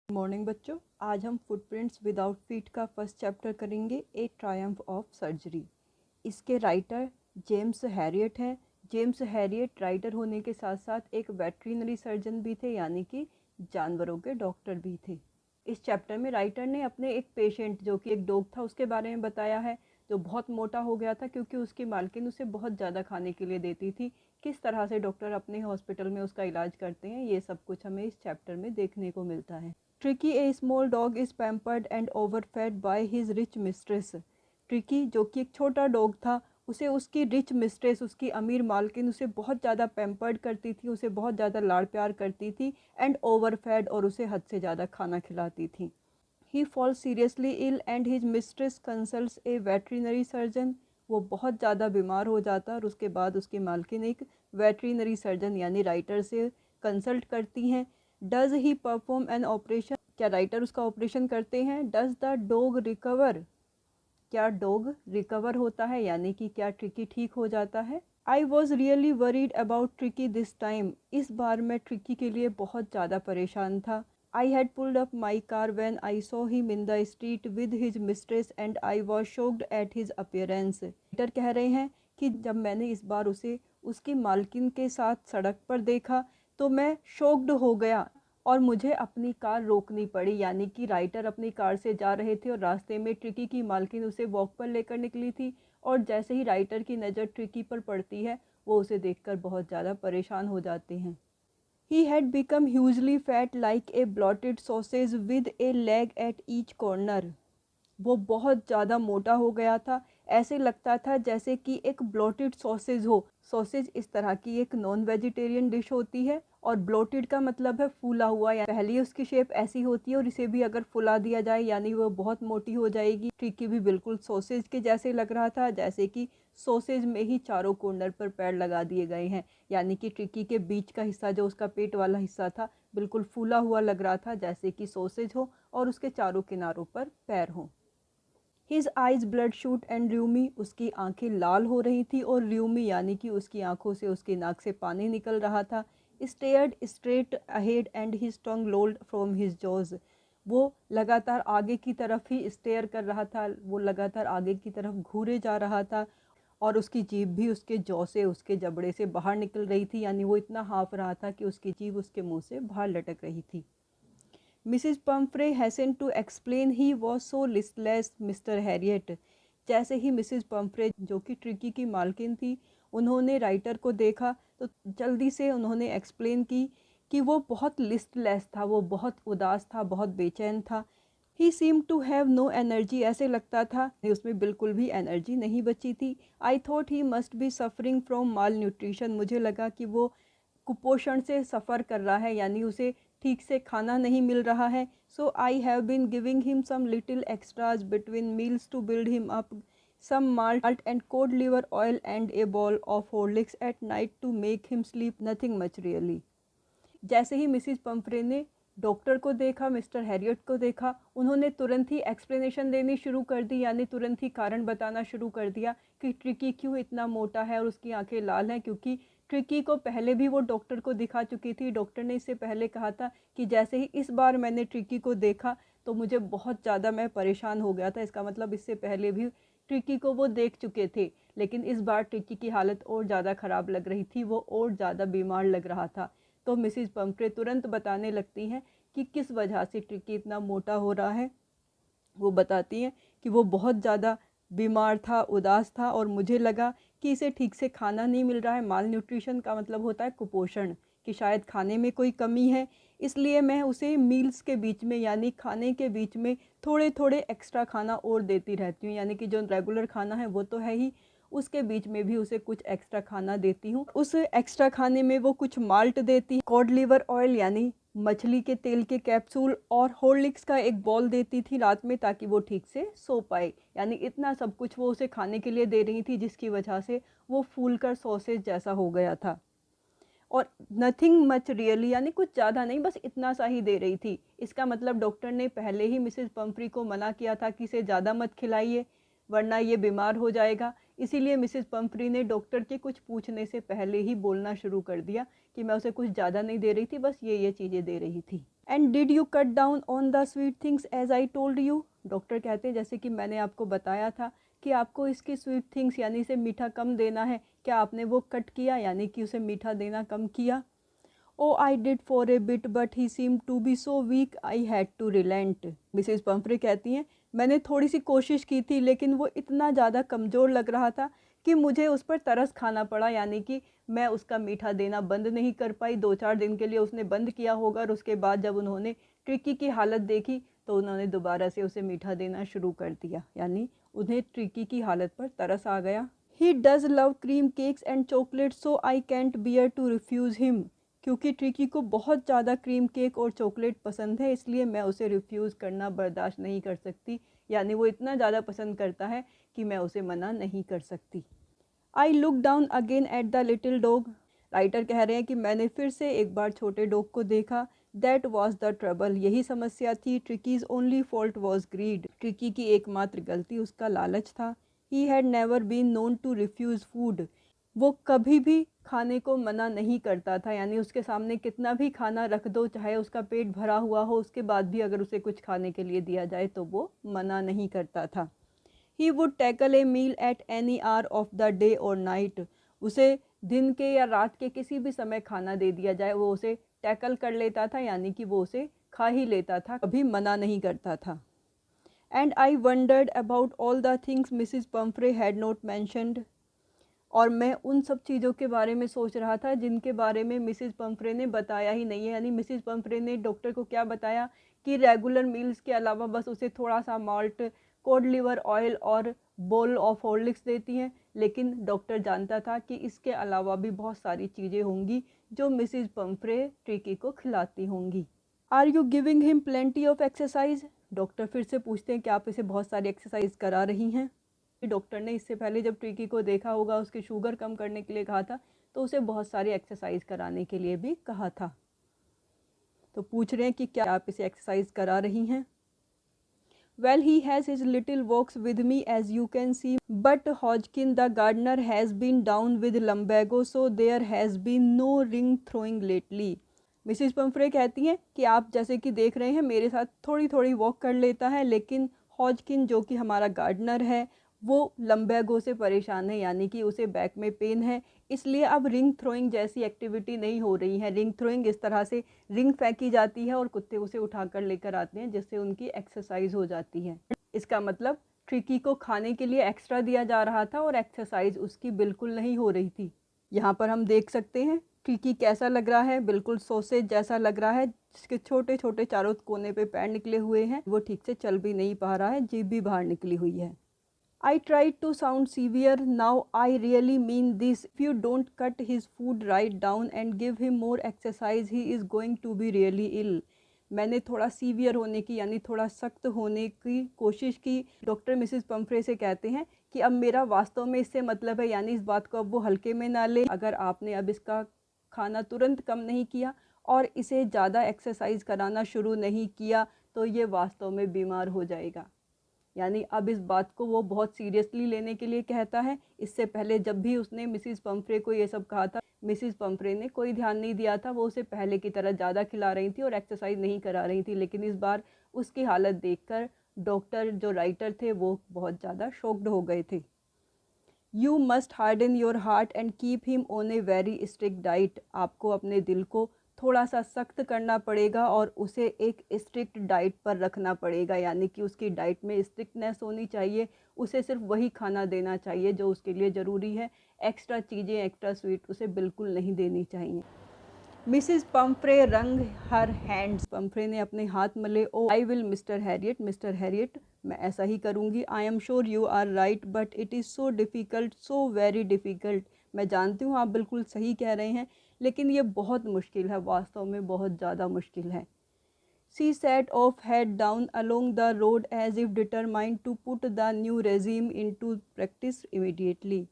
Morning बच्चों, आज हम फुटप्रिंट्स विदाउट फीट का फर्स्ट चैप्टर करेंगे, ए ट्रायम्फ ऑफ सर्जरी। इसके राइटर जेम्स हैरियट हैं। जेम्स हैरियट राइटर होने के साथ साथ एक वेटरिनरी सर्जन भी थे, यानी कि जानवरों के डॉक्टर भी थे। इस चैप्टर में राइटर ने अपने एक पेशेंट जो कि एक डॉग था उसके बारे में बताया है, जो बहुत मोटा हो गया था क्योंकि उसकी मालकिन उसे बहुत ज़्यादा खाने के लिए देती थी। किस तरह से डॉक्टर अपने हॉस्पिटल में उसका इलाज करते हैं, ये सब कुछ हमें इस चैप्टर में देखने को मिलता है। Tricky a small dog is pampered and overfed by his rich mistress. Tricky जो कि एक छोटा डॉग था, उसे उसकी रिच मिस्ट्रेस, उसकी अमीर मालकिन उसे बहुत ज़्यादा पैम्पर्ड करती थी, उसे बहुत ज़्यादा लाड़ प्यार करती थी एंड ओवरफेड, और उसे हद से ज़्यादा खाना खिलाती थी। He falls seriously ill and his mistress consults a veterinary surgeon. वो बहुत ज़्यादा बीमार हो जाता है और उसके बाद उसकी मालकिन एक वेटरिनरी सर्जन यानी राइटर से कंसल्ट करती हैं। Does he perform an operation, क्या राइटर उसका ऑपरेशन करते हैं। डज द डॉग रिकवर, क्या डॉग रिकवर होता है, यानी कि क्या ट्रिकी ठीक हो जाता है। I was really worried about tricky this time, इस बार मैं ट्रिकी के लिए बहुत ज़्यादा परेशान था। I had pulled up my car when I saw him in the street with his mistress and I was shocked at his appearance. Writer कह रहे हैं कि जब मैंने इस बार उसे उसकी मालकिन के साथ सड़क पर देखा तो मैं शॉक्ड हो गया और मुझे अपनी कार रोकनी पड़ी। यानी कि राइटर अपनी कार से जा रहे थे और रास्ते में ट्रिकी की मालकिन उसे वॉक पर लेकर निकली थी, और जैसे ही राइटर की नज़र ट्रिकी पर पड़ती है वो उसे देखकर बहुत ज़्यादा परेशान हो जाते हैं। He had become hugely fat like a bloated sausage with a leg at each corner. वो बहुत ज़्यादा मोटा हो गया था, ऐसे लगता था जैसे कि एक ब्लोटेड सॉसेज हो। सॉसेज इस तरह की एक नॉन वेजिटेरियन डिश होती है, और ब्लोटेड का मतलब है फूला हुआ, या पहले उसकी शेप ऐसी होती है और इसे भी अगर फुला दिया जाए यानी वो बहुत मोटी हो जाएगी। ट्रिकी भी बिल्कुल सॉसेज के जैसे लग रहा था, जैसे कि सॉसेज में ही चारों कॉर्नर पर पैर लगा दिए गए हैं। यानी कि ट्रिकी के बीच का हिस्सा, जो उसका पेट वाला हिस्सा था, बिल्कुल फूला हुआ लग रहा था जैसे कि सॉसेज हो, और उसके चारों किनारों पर पैर हों। His eyes bloodshot and rheumy, उसकी आंखें लाल हो रही थी, और र्यूमी यानी कि उसकी आंखों से, उसकी नाक से पानी निकल रहा था। Stared straight ahead and his tongue lolled from his jaws, वो लगातार आगे की तरफ ही स्टेयर कर रहा था, वो लगातार आगे की तरफ घूरे जा रहा था, और उसकी जीभ भी उसके जॉ से, उसके जबड़े से बाहर निकल रही थी। यानी वो इतना हाँफ रहा था कि उसकी जीभ उसके मुंह से बाहर लटक रही थी। Mrs Pumphrey hastened to explain he was so listless Mister Herriot. जैसे ही मिसिज पम्फ्रे जो कि ट्रिकी की मालकिन थी, उन्होंने राइटर को देखा तो जल्दी से उन्होंने एक्सप्लेन की कि वो बहुत लिस्टलेस था, वो बहुत उदास था, बहुत बेचैन था। He seem to have no energy, ऐसे लगता था उसमें बिल्कुल भी एनर्जी नहीं बची थी। I thought he must be suffering from mall nutrition, मुझे लगा कि वो कुपोषण से सफ़र कर रहा है, यानी उसे ठीक से खाना नहीं मिल रहा है। So I have been giving him some little extras between meals to build him up, some malt and cod liver oil and a bowl of Horlicks at night to make him sleep, nothing much really. जैसे ही Mrs Pumphrey ने doctor को देखा, mister Harriet को देखा, उन्होंने तुरंत ही explanation देनी शुरू कर दी, यानी तुरंत ही कारण बताना शुरू कर दिया कि ट्रिकी क्यों इतना मोटा है और उसकी आंखें लाल हैं। क्योंकि ट्रिकी को पहले भी वो डॉक्टर को दिखा चुकी थी। डॉक्टर ने इससे पहले कहा था कि जैसे ही इस बार मैंने ट्रिकी को देखा तो मुझे बहुत ज़्यादा, मैं परेशान हो गया था। इसका मतलब इससे पहले भी ट्रिकी को वो देख चुके थे, लेकिन इस बार ट्रिकी की हालत और ज़्यादा ख़राब लग रही थी, वो और ज़्यादा बीमार लग रहा था। तो मिसिज पम्फ्रे तुरंत बताने लगती हैं कि किस वजह से ट्रिकी इतना मोटा हो रहा है। वो बताती हैं कि वो बहुत ज़्यादा बीमार था, उदास था, और मुझे लगा कि इसे ठीक से खाना नहीं मिल रहा है। माल न्यूट्रिशन का मतलब होता है कुपोषण, कि शायद खाने में कोई कमी है, इसलिए मैं उसे मील्स के बीच में, यानी खाने के बीच में थोड़े थोड़े एक्स्ट्रा खाना और देती रहती हूँ। यानी कि जो रेगुलर खाना है वो तो है ही, उसके बीच में भी उसे कुछ एक्स्ट्रा खाना देती हूँ। उस एक्स्ट्रा खाने में वो कुछ माल्ट देती है, कॉड लिवर ऑयल यानी मछली के तेल के कैप्सूल, और हॉर्लिक्स का एक बॉल देती थी रात में, ताकि वो ठीक से सो पाए। यानी इतना सब कुछ वो उसे खाने के लिए दे रही थी, जिसकी वजह से वो फूलकर सॉसेज जैसा हो गया था। और नथिंग मच रियली, यानी कुछ ज़्यादा नहीं, बस इतना सा ही दे रही थी। इसका मतलब डॉक्टर ने पहले ही मिसेस पम्फ्री को मना किया था कि इसे ज़्यादा मत खिलाइए वरना ये बीमार हो जाएगा। इसीलिए मिसेस पम्फ्री ने डॉक्टर के कुछ पूछने से पहले ही बोलना शुरू कर दिया कि मैं उसे कुछ ज़्यादा नहीं दे रही थी, बस ये चीज़ें दे रही थी। And did you cut down on the sweet things as I told you. Doctor कहते हैं जैसे कि मैंने आपको बताया था कि आपको इसकी स्वीट थिंग्स यानी इसे मीठा कम देना है, क्या आपने वो कट किया यानी कि उसे मीठा देना कम किया। Oh I did for a bit but he seem to be so weak I had to relent. Mrs Pumphrey कहती हैं मैंने थोड़ी सी कोशिश की थी लेकिन वो इतना ज़्यादा कमज़ोर लग रहा था कि मुझे उस पर तरस खाना पड़ा, यानी कि मैं उसका मीठा देना बंद नहीं कर पाई। 2-4 दिन के लिए उसने बंद किया होगा और उसके बाद जब उन्होंने ट्रिकी की हालत देखी तो उन्होंने दोबारा से उसे मीठा देना शुरू कर दिया, यानी उन्हें ट्रिकी की हालत पर तरस आ गया। He does love cream cakes and chocolate so I can't bear to refuse him. क्योंकि ट्रिकी को बहुत ज़्यादा क्रीम केक और चॉकलेट पसंद है इसलिए मैं उसे रिफ्यूज़ करना बर्दाश्त नहीं कर सकती, यानी वो इतना ज़्यादा पसंद करता है कि मैं उसे मना नहीं कर सकती। I look down again at the little dog. Writer कह रहे हैं कि मैंने फिर से एक बार छोटे डॉग को देखा। दैट वॉज द ट्रबल, यही समस्या थी। Tricki's only fault was greed, Tricki की एकमात्र गलती उसका लालच था। He had never been known to refuse food, वो कभी भी खाने को मना नहीं करता था, यानी उसके सामने कितना भी खाना रख दो, चाहे उसका पेट भरा हुआ हो, उसके बाद भी अगर उसे कुछ खाने के लिए दिया जाए तो वो मना नहीं करता था। He would tackle a meal at any hour of the day और नाइट, उसे दिन के या रात के किसी भी समय खाना दे दिया जाए वो उसे टैकल कर लेता था, यानी कि वो उसे खा ही लेता था, कभी मना नहीं करता था। And I wandered about all the things Mrs Pomfrey had not mentioned, और मैं उन सब चीज़ों के बारे में सोच रहा था जिनके बारे में मिसिज पंफ्रे ने बताया ही नहीं है। यानी मिसिज पंफ्रे ने डॉक्टर को क्या बताया कि रेगुलर मील्स के अलावा बस उसे थोड़ा सा माल्ट, कोड लिवर ऑयल और बोल ऑफ हॉर्लिक्स देती हैं, लेकिन डॉक्टर जानता था कि इसके अलावा भी बहुत सारी चीज़ें होंगी जो मिसिज पंफ्रे ट्रिकी को खिलाती होंगी। Are you giving him plenty of exercise, doctor फिर से पूछते हैं कि आप इसे बहुत सारी एक्सरसाइज करा रही हैं। डॉक्टर ने इससे पहले जब ट्रिकी को देखा होगा उसकी शुगर कम करने के लिए कहा था, तो उसे बहुत सारी एक्सरसाइज कराने के लिए भी कहा था। तो पूछ रहे हैं कि क्या आप इसे एक्सरसाइज करा रही हैं। Well he has his little walks with me as you can see, but Hodgkin the gardener has been down with lumbago so there has been no ring throwing lately. Mrs Pumphrey कहती हैं कि आप जैसे कि देख रहे हैं मेरे साथ थोड़ी थोड़ी वॉक कर लेता है, लेकिन हॉजकिन जो कि हमारा गार्डनर है वो लम्बैगो से परेशान है, यानी कि उसे बैक में पेन है, इसलिए अब रिंग थ्रोइंग जैसी एक्टिविटी नहीं हो रही है। रिंग थ्रोइंग इस तरह से रिंग फेंकी जाती है और कुत्ते उसे उठाकर लेकर आते हैं जिससे उनकी एक्सरसाइज हो जाती है। इसका मतलब ट्रिकी को खाने के लिए एक्स्ट्रा दिया जा रहा था और एक्सरसाइज उसकी बिल्कुल नहीं हो रही थी। यहाँ पर हम देख सकते हैं ट्रिकी कैसा लग रहा है, बिल्कुल सॉसेज जैसा लग रहा है, जिसके छोटे छोटे चारों कोने पे पैर निकले हुए हैं, वो ठीक से चल भी नहीं पा रहा है, जीभ भी बाहर निकली हुई है। I tried to sound severe, now I really mean this. If you don't cut his food right down and give him more exercise, he is going to be really ill. मैंने थोड़ा सीवियर होने की यानी थोड़ा सख्त होने की कोशिश की। डॉक्टर मिसिज पंफ्रे से कहते हैं कि अब मेरा वास्तव में इससे मतलब है, यानी इस बात को अब वो हल्के में ना ले। अगर आपने अब इसका खाना तुरंत कम नहीं किया और इसे ज़्यादा एक्सरसाइज कराना शुरू नहीं किया तो ये वास्तव में बीमार हो जाएगा। यानी अब इस बात को वो बहुत सीरियसली लेने के लिए कहता है। इससे पहले जब भी उसने मिसिज पंफ्रे को ये सब कहा था, मिसिज पंफ्रे ने कोई ध्यान नहीं दिया था, वो उसे पहले की तरह ज़्यादा खिला रही थी और एक्सरसाइज नहीं करा रही थी। लेकिन इस बार उसकी हालत देखकर डॉक्टर जो राइटर थे वो बहुत ज़्यादा शॉक्ड हो गए थे। You must harden your heart and keep him on a very strict diet, आपको अपने दिल को थोड़ा सा सख्त करना पड़ेगा और उसे एक स्ट्रिक्ट डाइट पर रखना पड़ेगा, यानी कि उसकी डाइट में स्ट्रिक्टनेस होनी चाहिए। उसे सिर्फ वही खाना देना चाहिए जो उसके लिए ज़रूरी है, एक्स्ट्रा चीज़ें, एक्स्ट्रा स्वीट उसे बिल्कुल नहीं देनी चाहिए। मिसिज पंफ्रे रंग हर हैंड्स, पंफ्रे ने अपने हाथ मले। Oh I will Mr Herriot, Mr Herriot मैं ऐसा ही करूँगी। I am sure you are right but it is so difficult, so very difficult. मैं जानती हूँ आप बिल्कुल सही कह रहे हैं, लेकिन ये बहुत मुश्किल है, वास्तव में बहुत ज़्यादा मुश्किल है। She set off head down along the road as if determined to put the new regime in to practice immediately,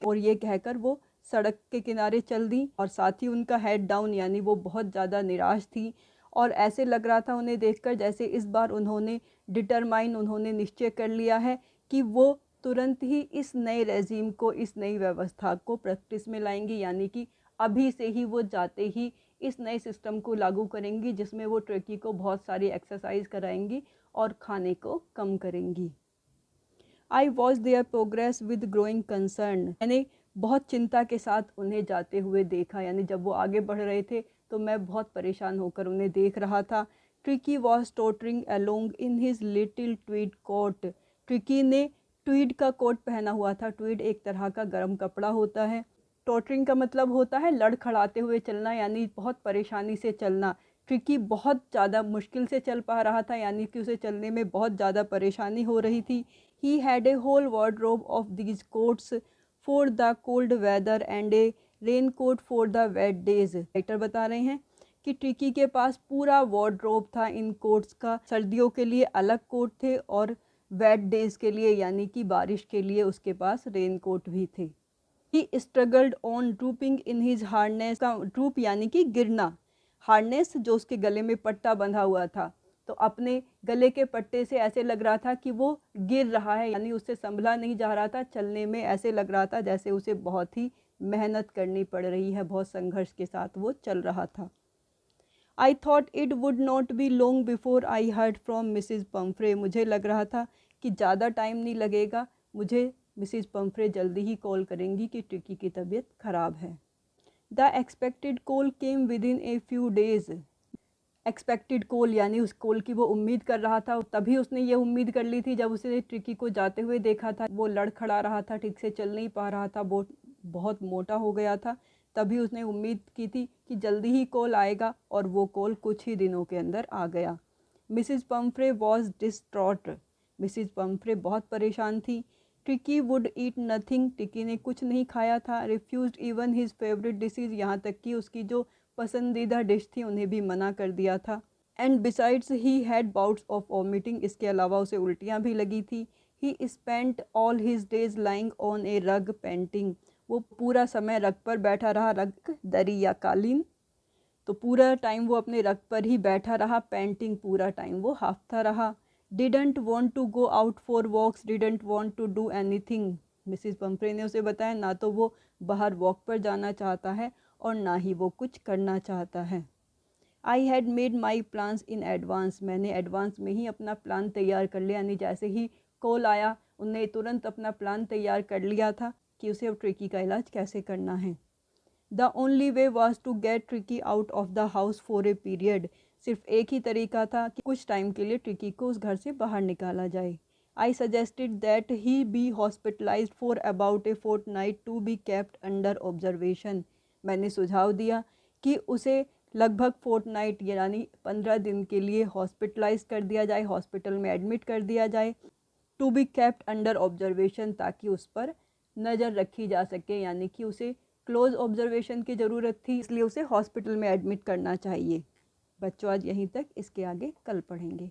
और ये कहकर वो सड़क के किनारे चल दी और साथ ही उनका हेड डाउन, यानी वो बहुत ज़्यादा निराश थी और ऐसे लग रहा था उन्हें देखकर जैसे इस बार उन्होंने उन्होंने निश्चय कर लिया है कि वो तुरंत ही इस नए रेजिम को, इस नई व्यवस्था को प्रैक्टिस में लाएंगी, यानी कि अभी से ही वो जाते ही इस नए सिस्टम को लागू करेंगी जिसमें वो ट्रिकी को बहुत सारी एक्सरसाइज कराएंगी और खाने को कम करेंगी। I watch there progress with growing concern, मैंने बहुत चिंता के साथ उन्हें जाते हुए देखा, यानी जब वो आगे बढ़ रहे थे तो मैं बहुत परेशान होकर उन्हें देख रहा था। Tricki was tottering along in his little tweed coat, Tricki ने ट्वीड का कोट पहना हुआ था। ट्वीड एक तरह का गर्म कपड़ा होता है। टोटरिंग का मतलब होता है लड़खड़ाते हुए चलना, यानी बहुत परेशानी से चलना। ट्रिकी बहुत ज़्यादा मुश्किल से चल पा रहा था, यानी कि उसे चलने में बहुत ज़्यादा परेशानी हो रही थी। He had a whole wardrobe of these coats for the cold weather and a raincoat for the wet days। Writer बता रहे हैं कि ट्रिकी के पास पूरा वार्डरोब था इन कोट्स का, सर्दियों के लिए अलग कोट थे और वेट डेज के लिए यानी कि बारिश के लिए उसके पास रेन कोट भी थे। He struggled on drooping in his harness, का ड्रूप यानी कि गिरना, हार्नेस जो उसके गले में पट्टा बंधा हुआ था, तो अपने गले के पट्टे से ऐसे लग रहा था कि वो गिर रहा है, यानी उससे संभला नहीं जा रहा था। चलने में ऐसे लग रहा था जैसे उसे बहुत ही मेहनत करनी पड़ रही है, बहुत संघर्ष के साथ वो चल रहा था। I thought it would not be long before I heard from Mrs Pomfrey, मुझे लग रहा था कि ज़्यादा टाइम नहीं लगेगा, मुझे मिसिज पम्फ्रे जल्दी ही कॉल करेंगी कि ट्रिकी की तबीयत ख़राब है। The expected call came with in a few days, expected call यानी उस कॉल की वो उम्मीद कर रहा था, तभी उसने ये उम्मीद कर ली थी जब उसने ट्रिकी को जाते हुए देखा था। वो लड़खड़ा रहा था, ठीक से चल नहीं पा रहा था, बहुत मोटा हो गया था, तभी उसने उम्मीद की थी कि जल्दी ही कॉल आएगा और वो कॉल कुछ ही दिनों के अंदर आ गया। Mrs Pomfrey was distraught, Mrs Pomfrey बहुत परेशान थी। Tricky would eat nothing, tricky ने कुछ नहीं खाया था। Refused even his favourite dishes, यहाँ तक कि उसकी जो पसंदीदा डिश थी उन्हें भी मना कर दिया था। And besides he had bouts of vomiting, इसके अलावा उसे उल्टियाँ भी लगी थी। He spent all his days lying on a rug panting, वो पूरा समय रग पर बैठा रहा, रग दरी या कालीन, तो पूरा टाइम वो अपने रग पर ही बैठा रहा। पेंटिंग, पूरा टाइम वो हाफता रहा। Didn't want to go out for walks, didn't want to do anything, Mrs Pumphrey ने उसे बताया ना तो वो बाहर वॉक पर जाना चाहता है और ना ही वो कुछ करना चाहता है। I had made my plans in advance, मैंने एडवांस में ही अपना प्लान तैयार कर लिया, यानी जैसे ही कॉल आया उनने तुरंत अपना प्लान तैयार कर लिया था कि उसे अब ट्रिकी का इलाज कैसे करना है। The only way was to get Tricki out of the house for a period, सिर्फ एक ही तरीका था कि कुछ टाइम के लिए ट्रिकी को उस घर से बाहर निकाला जाए। I suggested that he be hospitalised for about a fortnight to be kept under observation, मैंने सुझाव दिया कि उसे लगभग फोर्टनाइट यानी 15 दिन के लिए हॉस्पिटलाइज कर दिया जाए, हॉस्पिटल में एडमिट कर दिया जाए। To be kept under observation, ताकि उस पर नज़र रखी जा सके, यानी कि उसे क्लोज ऑब्जर्वेशन की ज़रूरत थी, इसलिए उसे हॉस्पिटल में एडमिट करना चाहिए। बच्चों आज यहीं तक, इसके आगे कल पढ़ेंगे।